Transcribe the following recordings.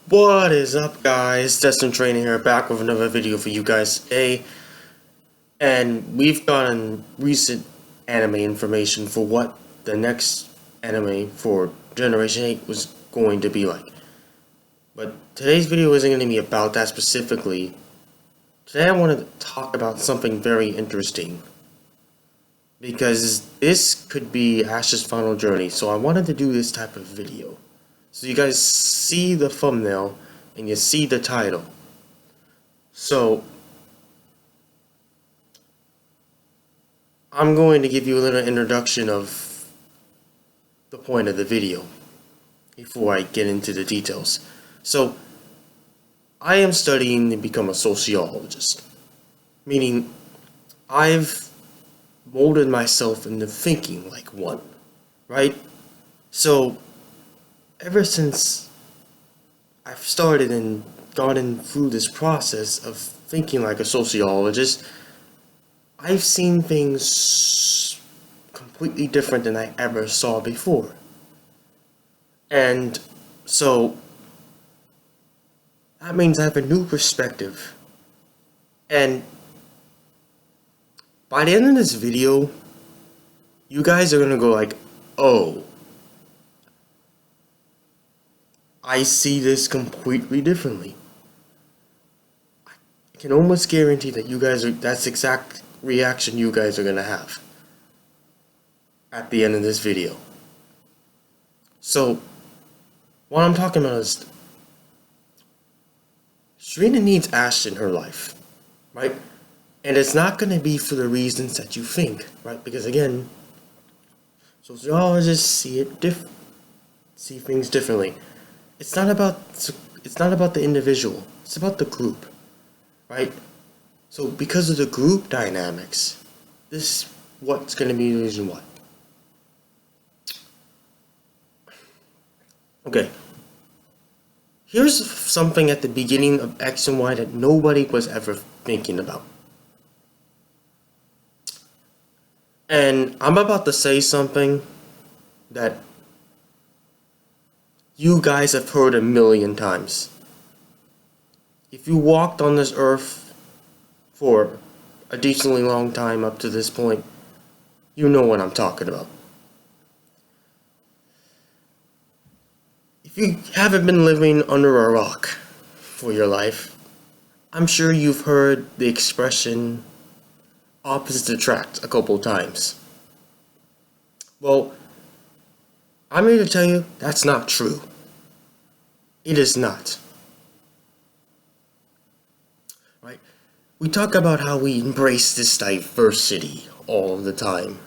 What is up, guys? Destin Training here, back with another video for you guys today. And we've gotten recent anime information for what the next anime for Generation 8 was going to be like. But today's video isn't going to be about that specifically. Today I wanted to talk about something very interesting, because this could be Ash's final journey, so I wanted to do this type of video. So you guys see the thumbnail and you see the title. So I'm going to give you a little introduction of the point of the video before I get into the details. So I am studying to become a sociologist, meaning I've molded myself into thinking like one, right? So ever since I've started and gotten through this process of thinking like a sociologist, I've seen things completely different than I ever saw before. And so that means I have a new perspective. And by the end of this video, you guys are gonna go like, oh, I see this completely differently. I can almost guarantee that that's the exact reaction you guys are gonna have at the end of this video. So, what I'm talking about is, Serena needs Ash in her life, right? And it's not gonna be for the reasons that you think, right? Because again, sociologists see things differently. It's not about the individual. It's about the group, right? So because of the group dynamics, this is what's going to be the reason why. Okay. Here's something at the beginning of X and Y that nobody was ever thinking about. And I'm about to say something that you guys have heard a million times. If you walked on this earth for a decently long time up to this point, you know what I'm talking about. If you haven't been living under a rock for your life, I'm sure you've heard the expression opposites attract a couple times. Well, I'm here to tell you that's not true. It is not. Right? We talk about how we embrace this diversity all the time.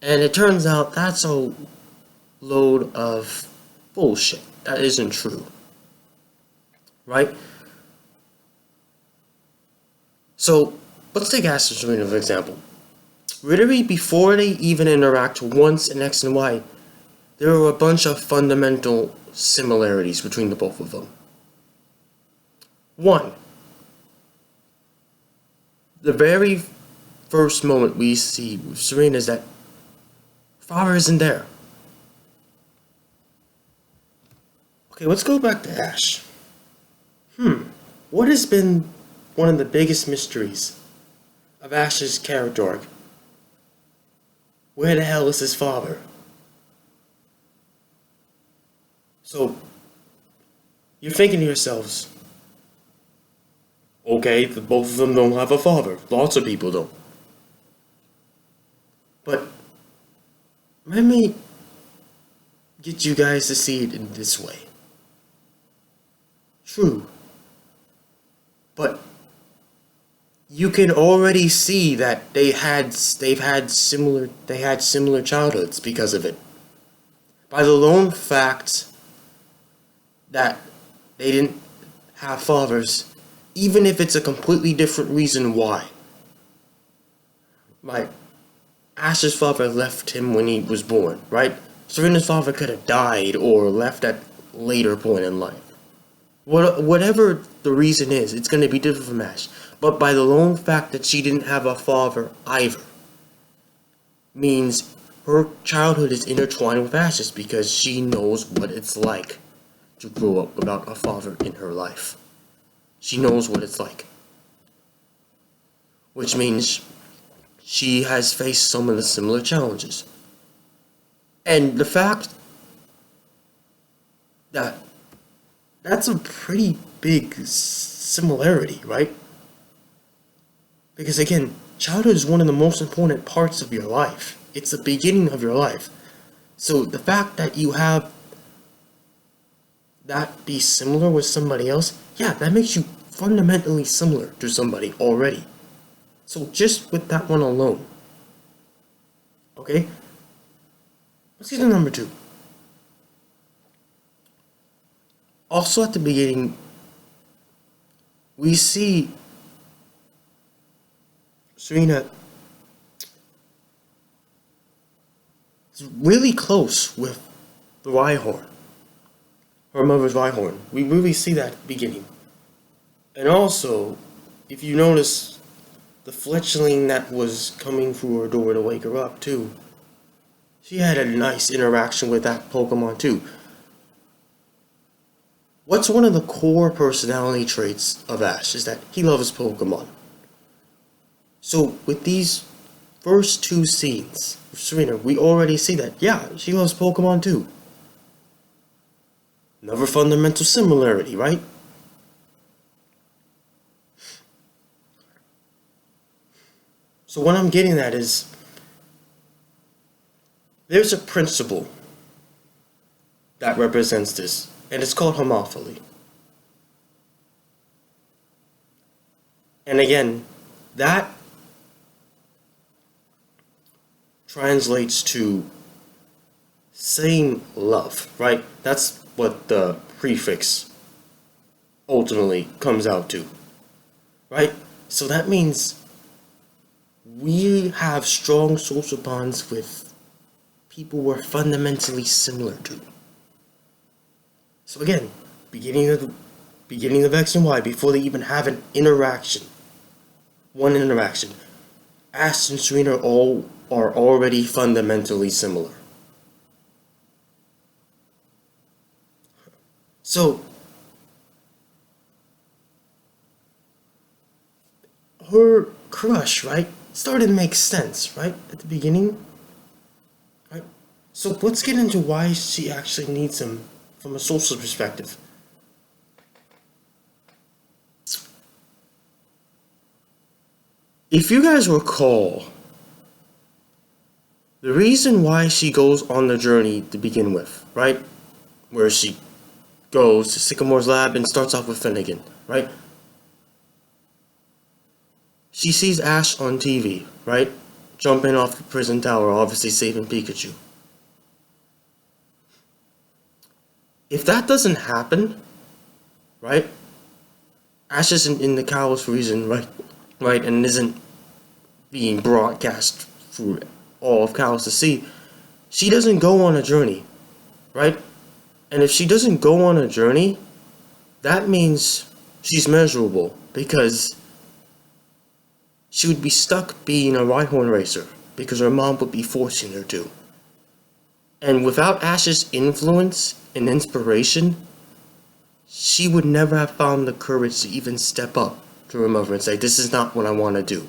And it turns out that's a load of bullshit. That isn't true. Right? So, let's take Ash and Serena for example. Literally before they even interact once in X and Y, there are a bunch of fundamental similarities between the both of them. One, the very first moment we see with Serena is that father isn't there. Okay, let's go back to Ash. What has been one of the biggest mysteries of Ash's character arc? Where the hell is his father? So, you're thinking to yourselves, okay, both of them don't have a father. Lots of people don't. But, let me get you guys to see it in this way. True. But, you can already see that they had similar childhoods because of it. By the lone fact that they didn't have fathers, even if it's a completely different reason why. Like, Ash's father left him when he was born, right? Serena's father could have died or left at a later point in life. Whatever the reason is, it's going to be different from Ash. But by the lone fact that she didn't have a father either, means her childhood is intertwined with Ash's, because she knows what it's like to grow up without a father in her life. She knows what it's like. Which means she has faced some of the similar challenges. And the fact that that's a pretty big similarity, right? Because again, childhood is one of the most important parts of your life. It's the beginning of your life. So the fact that you have that be similar with somebody else, yeah, that makes you fundamentally similar to somebody already. So just with that one alone. Okay? Let's get to number 2. Also at the beginning, we see Serena is really close with the Rhyhorn. Her mother's Rhyhorn. We really see that at the beginning. And also, if you notice, the fletchling that was coming through her door to wake her up too, she had a nice interaction with that Pokemon too. What's one of the core personality traits of Ash is that he loves Pokemon. So with these first 2 scenes with Serena, we already see that, yeah, she loves Pokemon too. Another fundamental similarity, right? So what I'm getting at is, there's a principle that represents this, and it's called homophily. And again, that translates to same love, right? That's what the prefix ultimately comes out to, right? So that means we have strong social bonds with people we're fundamentally similar to. So again, beginning of X and Y, before they even have an interaction, one interaction, Ash and Serena are already fundamentally similar. So her crush, right, started to make sense, right, at the beginning, right? So let's get into why she actually needs him from a social perspective. If you guys recall, the reason why she goes on the journey to begin with, right, where she goes to Sycamore's lab and starts off with Finnegan, right? She sees Ash on TV, right? Jumping off the prison tower, obviously saving Pikachu. If that doesn't happen, right? Ash isn't in the Kalos region, right, and isn't being broadcast through all of Kalos to see. She doesn't go on a journey, right? And if she doesn't go on a journey, that means she's miserable, because she would be stuck being a Rhyhorn racer because her mom would be forcing her to. And without Ash's influence and inspiration, she would never have found the courage to even step up to her mother and say, this is not what I want to do.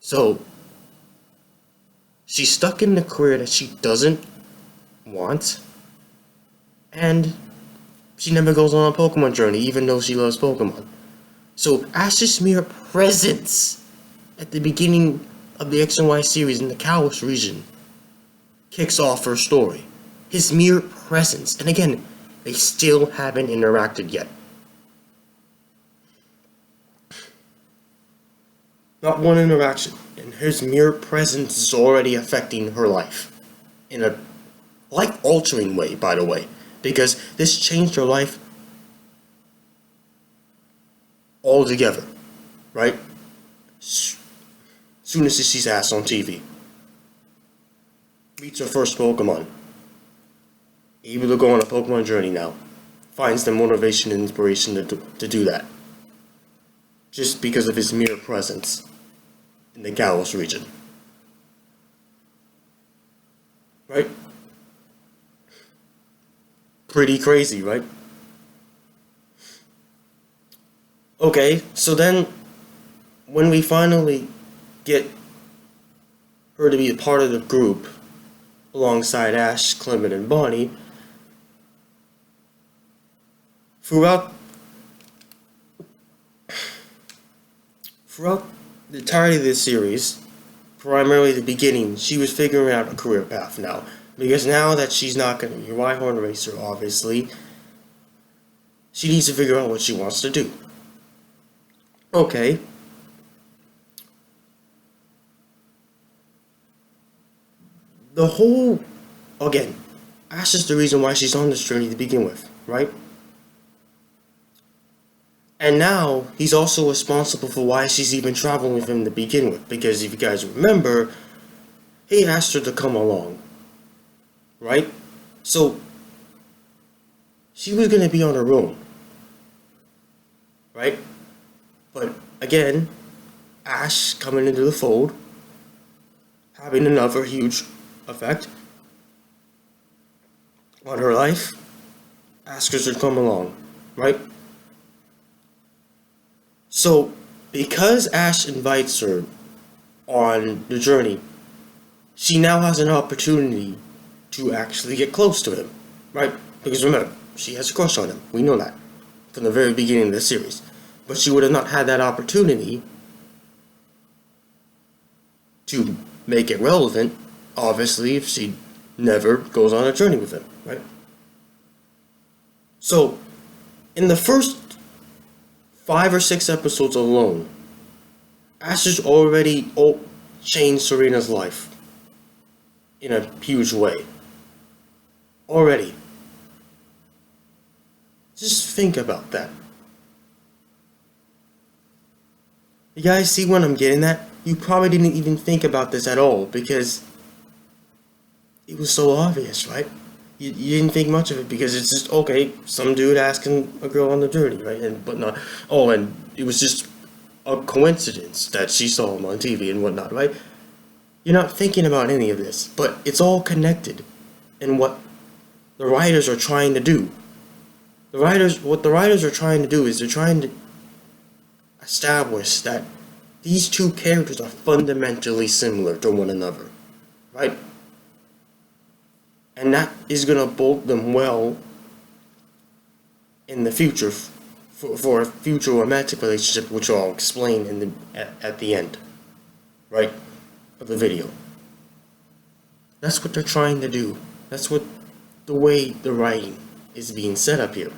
So, she's stuck in the career that she doesn't want, and she never goes on a Pokemon journey, even though she loves Pokemon. So Ash's mere presence at the beginning of the X and Y series in the Kalos region kicks off her story. His mere presence. And again, they still haven't interacted yet. Not one interaction. And his mere presence is already affecting her life. In a life-altering way, by the way. Because this changed her life altogether, right? Soon as she sees Ash on TV, meets her first Pokemon, able to go on a Pokemon journey now, finds the motivation and inspiration to do that, just because of his mere presence in the Kalos region, right? Pretty crazy, right? Okay, so then when we finally get her to be a part of the group alongside Ash, Clement, and Bonnie, throughout throughout the entirety of this series, primarily the beginning, she was figuring out a career path now. Because now that she's not going to be a Rhyhorn racer, obviously, she needs to figure out what she wants to do. Okay. The whole, again, Ash is the reason why she's on this journey to begin with, right? And now, he's also responsible for why she's even traveling with him to begin with. Because if you guys remember, he asked her to come along, right? So, she was going to be on her own, right? But, again, Ash coming into the fold, having another huge effect on her life, asks her to come along, right? So, because Ash invites her on the journey, she now has an opportunity to actually get close to him, right? Because remember, she has a crush on him. We know that from the very beginning of the series. But she would have not had that opportunity to make it relevant, obviously, if she never goes on a journey with him, right? So, in the first 5 or 6 episodes alone, Ash has already changed Serena's life in a huge way. Already. Just think about that. You guys see what I'm getting at? You probably didn't even think about this at all because it was so obvious, right? You didn't think much of it because it's just, okay, some dude asking a girl on the journey, right? And it was just a coincidence that she saw him on TV and whatnot, right? You're not thinking about any of this, but it's all connected in what the writers are trying to do. What the writers are trying to do is they're trying to establish that these two characters are fundamentally similar to one another, right? And that is going to bode them well in the future for a future romantic relationship, which I'll explain at the end, right, of the video. That's what they're trying to do. That's what the way the writing is being set up here,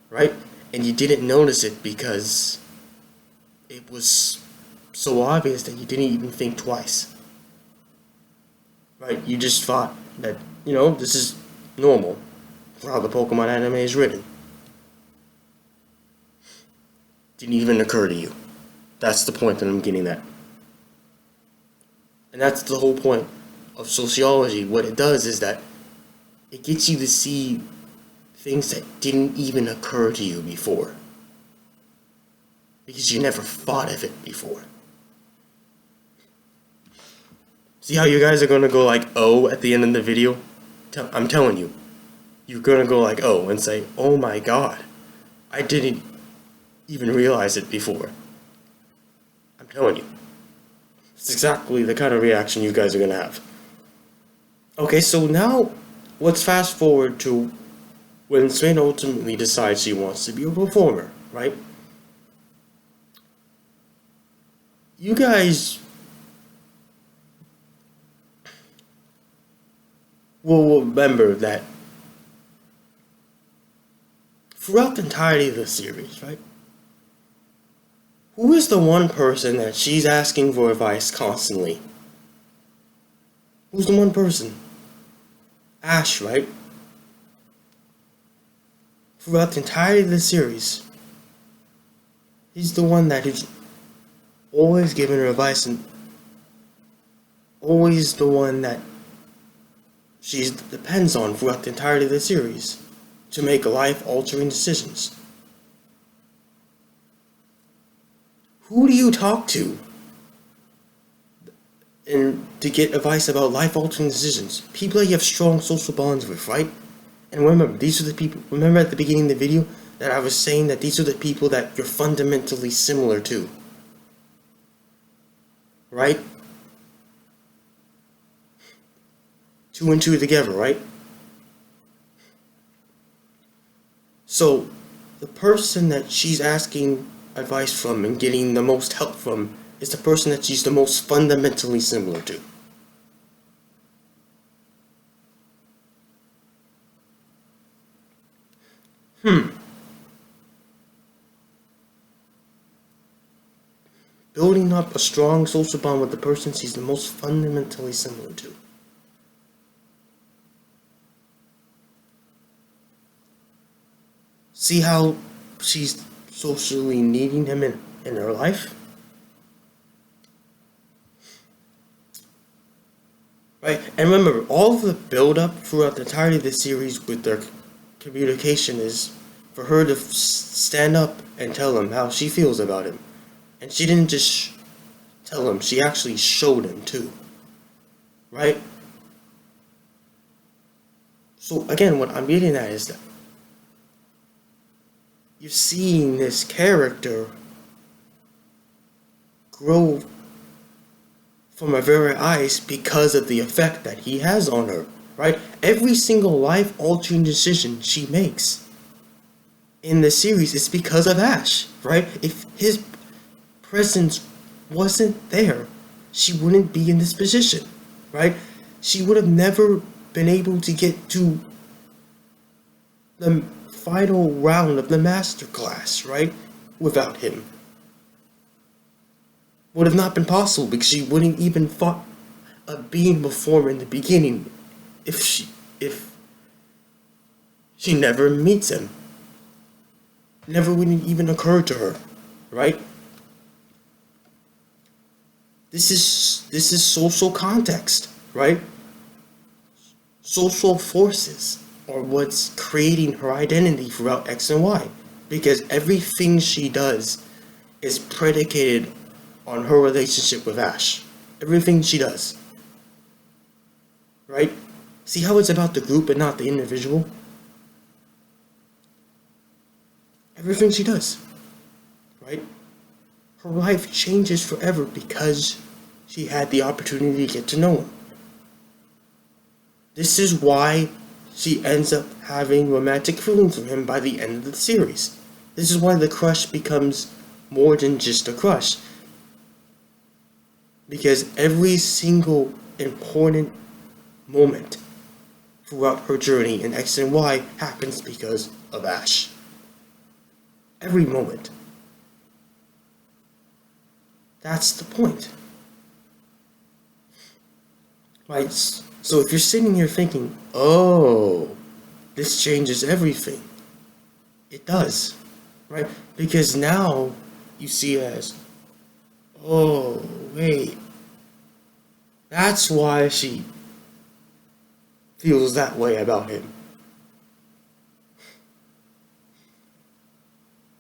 right? And you didn't notice it because it was so obvious that you didn't even think twice, right? You just thought that, this is normal for how the Pokemon anime is written. Didn't even occur to you. That's the point that I'm getting at. And that's the whole point of sociology. What it does is that it gets you to see things that didn't even occur to you before. Because you never thought of it before. See how you guys are going to go like, oh, at the end of the video? I'm telling you. You're going to go like, oh, and say, oh my god. I didn't even realize it before. I'm telling you. It's exactly the kind of reaction you guys are going to have. Okay, so now let's fast forward to when Serena ultimately decides she wants to be a performer, right? You guys will remember that throughout the entirety of the series, right? Who is the one person that she's asking for advice constantly? Who's the one person? Ash, right? Throughout the entirety of the series, he's the one that is always giving her advice and always the one that she depends on throughout the entirety of the series to make life-altering decisions. Who do you talk to and to get advice about life-altering decisions? People that you have strong social bonds with, right? And remember, these are the people, remember at the beginning of the video that I was saying that these are the people that you're fundamentally similar to. Right? 2 and 2 together, right? So, the person that she's asking advice from and getting the most help from is the person that she's the most fundamentally similar to. Building up a strong social bond with the person she's the most fundamentally similar to. See how she's socially needing him in her life? Right? And remember, all of the build-up throughout the entirety of the series with their communication is for her to stand up and tell him how she feels about him. And she didn't just tell him, she actually showed him too. Right? So again, what I'm getting at is that you're seeing this character grow from her very eyes because of the effect that he has on her, right? Every single life-altering decision she makes in the series is because of Ash, right? If his presence wasn't there, she wouldn't be in this position, right? She would have never been able to get to the final round of the master class, right? Without him. Would have not been possible because she wouldn't even fought a being before in the beginning if she never meets him. Never would even occur to her, right? This is social context, right? Social forces are what's creating her identity throughout X and Y, because everything she does is predicated on her relationship with Ash. Everything she does. Right? See how it's about the group and not the individual? Everything she does. Right? Her life changes forever because she had the opportunity to get to know him. This is why she ends up having romantic feelings for him by the end of the series. This is why the crush becomes more than just a crush. Because every single important moment throughout her journey in X and Y happens because of Ash. Every moment. That's the point. Right? So if you're sitting here thinking, oh, this changes everything. It does. Right? Because now you see it as, oh, wait. That's why she feels that way about him.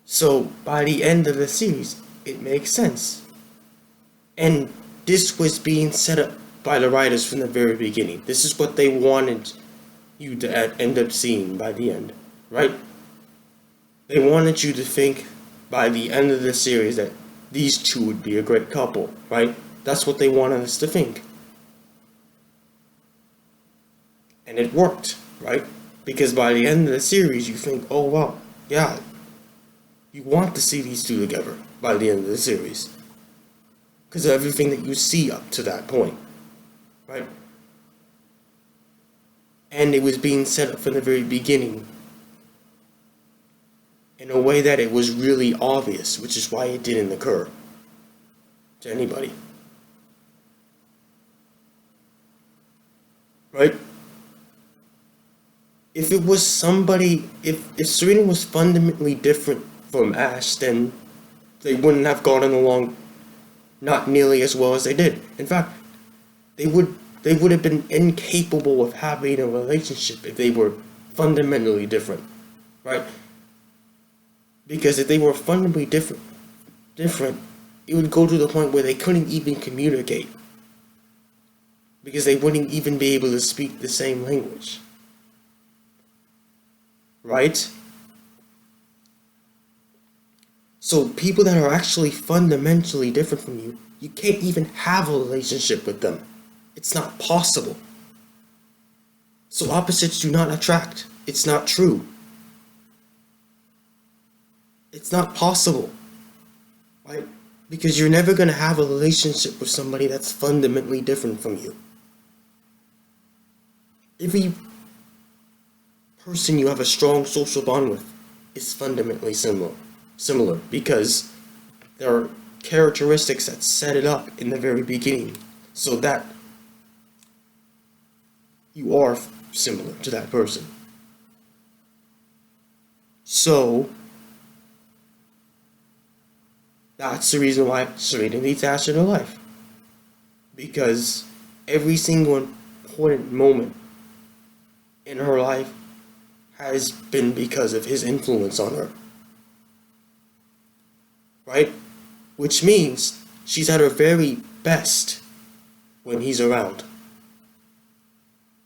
So, by the end of the series, it makes sense. And this was being set up by the writers from the very beginning. This is what they wanted you to end up seeing by the end, right? They wanted you to think by the end of the series that these two would be a great couple, right? That's what they wanted us to think. And it worked, right? Because by the end of the series, you think, oh wow, yeah, you want to see these two together by the end of the series. Because of everything that you see up to that point, right? And it was being set up from the very beginning in a way that it was really obvious, which is why it didn't occur to anybody. Right? If it was somebody, if Serena was fundamentally different from Ash, then they wouldn't have gotten along not nearly as well as they did. In fact, they would have been incapable of having a relationship if they were fundamentally different, right? Because if they were fundamentally different, it would go to the point where they couldn't even communicate. Because they wouldn't even be able to speak the same language. right? So people that are actually fundamentally different from you, you can't even have a relationship with them. It's not possible. So opposites do not attract. It's not true. It's not possible, right? Because you're never going to have a relationship with somebody that's fundamentally different from you. Every person you have a strong social bond with is fundamentally similar because there are characteristics that set it up in the very beginning so that you are similar to that person. So that's the reason why Serena needs Ash in her life, because every single important moment in her life has been because of his influence on her, right? Which means she's at her very best when he's around.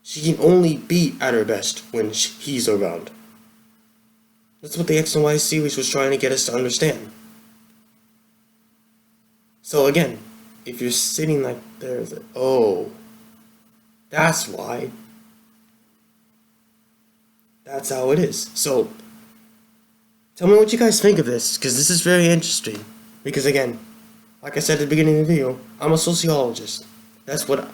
She can only be at her best when he's around. That's what the X and Y series was trying to get us to understand. So again, if you're sitting like there, it's like, oh, that's why. That's how it is. So tell me what you guys think of this, because this is very interesting. Because again, like I said at the beginning of the video, I'm a sociologist. That's what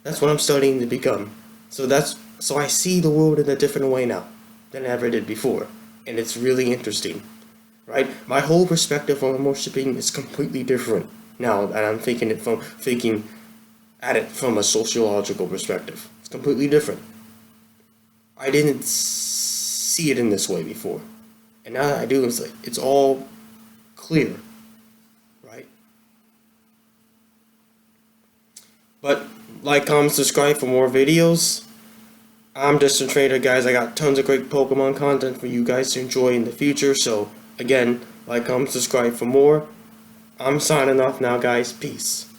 I'm studying to become. So I see the world in a different way now than I ever did before, and it's really interesting, right? My whole perspective on worshiping is completely different now that I'm thinking at it from a sociological perspective. It's completely different. I didn't see it in this way before, and now that I do, it's all clear, right? But like, comment, subscribe for more videos. I'm Distant Trader, guys. I got tons of great Pokemon content for you guys to enjoy in the future. So again, like, comment, subscribe for more. I'm signing off now, guys. Peace.